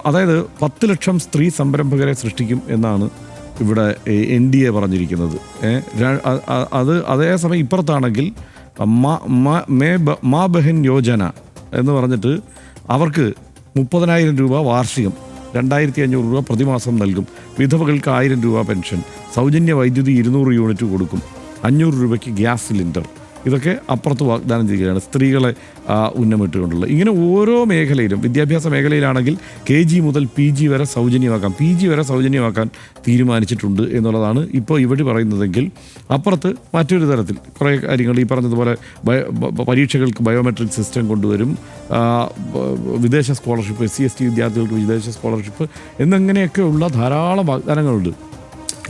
അതായത് 10 ലക്ഷം സ്ത്രീ സംരംഭകരെ സൃഷ്ടിക്കും എന്നാണ് ഇവിടെ NDA പറഞ്ഞിരിക്കുന്നത്. അതേസമയം ഇപ്പുറത്താണെങ്കിൽ മാ ബഹൻ യോജന എന്ന് പറഞ്ഞിട്ട് അവർക്ക് 30,000 രൂപ വാർഷികം, 2,500 രൂപ പ്രതിമാസം നൽകും. വിധവകൾക്ക് 1000 രൂപ പെൻഷൻ, സൗജന്യ വൈദ്യുതി 200 യൂണിറ്റ് കൊടുക്കും, 500 രൂപയ്ക്ക് ഗ്യാസ് സിലിണ്ടർ. ഇതൊക്കെ അപ്പുറത്ത് വാഗ്ദാനം ചെയ്യുകയാണ്, സ്ത്രീകളെ ഉന്നമിട്ടുകൊണ്ടുള്ള. ഇങ്ങനെ ഓരോ മേഖലയിലും, വിദ്യാഭ്യാസ മേഖലയിലാണെങ്കിൽ KG മുതൽ PG വരെ സൗജന്യമാക്കാം, PG വരെ സൗജന്യമാക്കാൻ തീരുമാനിച്ചിട്ടുണ്ട് എന്നുള്ളതാണ് ഇപ്പോൾ ഇവിടെ പറയുന്നതെങ്കിൽ, അപ്പുറത്ത് മറ്റൊരു തരത്തിൽ കുറേ കാര്യങ്ങൾ ഈ പറഞ്ഞതുപോലെ പരീക്ഷകൾക്ക് ബയോമെട്രിക് സിസ്റ്റം കൊണ്ടുവരും, വിദേശ സ്കോളർഷിപ്പ്, SC/ST വിദ്യാർത്ഥികൾക്ക് വിദേശ സ്കോളർഷിപ്പ് എന്നിങ്ങനെയൊക്കെയുള്ള ധാരാളം വാഗ്ദാനങ്ങളുണ്ട്.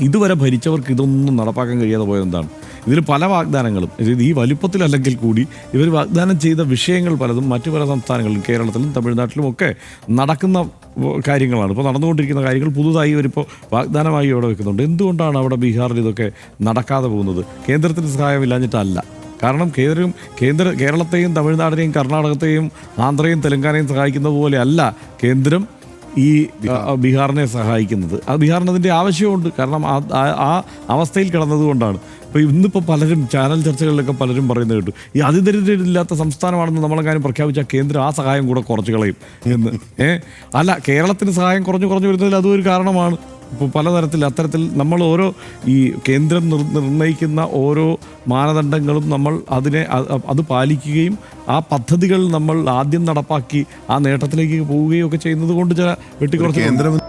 ഇതുവരെ ഭരിച്ചവർക്ക് ഇതൊന്നും നടപ്പാക്കാൻ കഴിയാതെ പോയതെന്താണ്? ഇതിൽ പല വാഗ്ദാനങ്ങളും ഈ വലുപ്പത്തിലല്ലെങ്കിൽ കൂടി ഇവർ വാഗ്ദാനം ചെയ്ത വിഷയങ്ങൾ പലതും മറ്റു പല സംസ്ഥാനങ്ങളിലും, കേരളത്തിലും തമിഴ്നാട്ടിലും ഒക്കെ നടക്കുന്ന കാര്യങ്ങളാണ്. ഇപ്പോൾ നടന്നുകൊണ്ടിരിക്കുന്ന കാര്യങ്ങൾ പുതുതായി ഇവരിപ്പോൾ വാഗ്ദാനമായി ഇവിടെ വെക്കുന്നുണ്ട്. എന്തുകൊണ്ടാണ് അവിടെ ബീഹാറിൽ ഇതൊക്കെ നടക്കാതെ പോകുന്നത്? കേന്ദ്രത്തിന് സഹായമില്ലാഞ്ഞിട്ടല്ല. കാരണം കേരളത്തെയും തമിഴ്നാടിനെയും കർണാടകത്തെയും ആന്ധ്രയും തെലങ്കാനയും സഹായിക്കുന്നത് പോലെ അല്ല കേന്ദ്രം ഈ ബീഹാറിനെ സഹായിക്കുന്നത്. അത് ബീഹാറിന് അതിൻ്റെ ആവശ്യമുണ്ട്. കാരണം ആ അവസ്ഥയിൽ കിടന്നതുകൊണ്ടാണ്. ഇപ്പോൾ ഇന്നിപ്പോൾ പലരും ചാനൽ ചർച്ചകളിലൊക്കെ പലരും പറയുന്നത് കേട്ടു, ഈ അതിദരിദ്രരില്ലാത്ത സംസ്ഥാനമാണെന്ന് നമ്മളെങ്ങാനും പ്രഖ്യാപിച്ചാൽ കേന്ദ്രം ആ സഹായം കൂടെ കുറച്ച് കളയും എന്ന്. അല്ല, കേരളത്തിന് സഹായം കുറഞ്ഞു വരുന്നതിൽ അതും ഒരു കാരണമാണ്. ഇപ്പോൾ പലതരത്തിൽ അത്തരത്തിൽ നമ്മൾ ഓരോ ഈ കേന്ദ്രം നിർണ്ണയിക്കുന്ന ഓരോ മാനദണ്ഡങ്ങളും നമ്മൾ അത് പാലിക്കുകയും ആ പദ്ധതികൾ നമ്മൾ ആദ്യം നടപ്പാക്കി ആ നേട്ടത്തിലേക്ക് പോവുകയും ഒക്കെ ചെയ്യുന്നത് കൊണ്ട് ചില വെട്ടിക്കുറച്ച്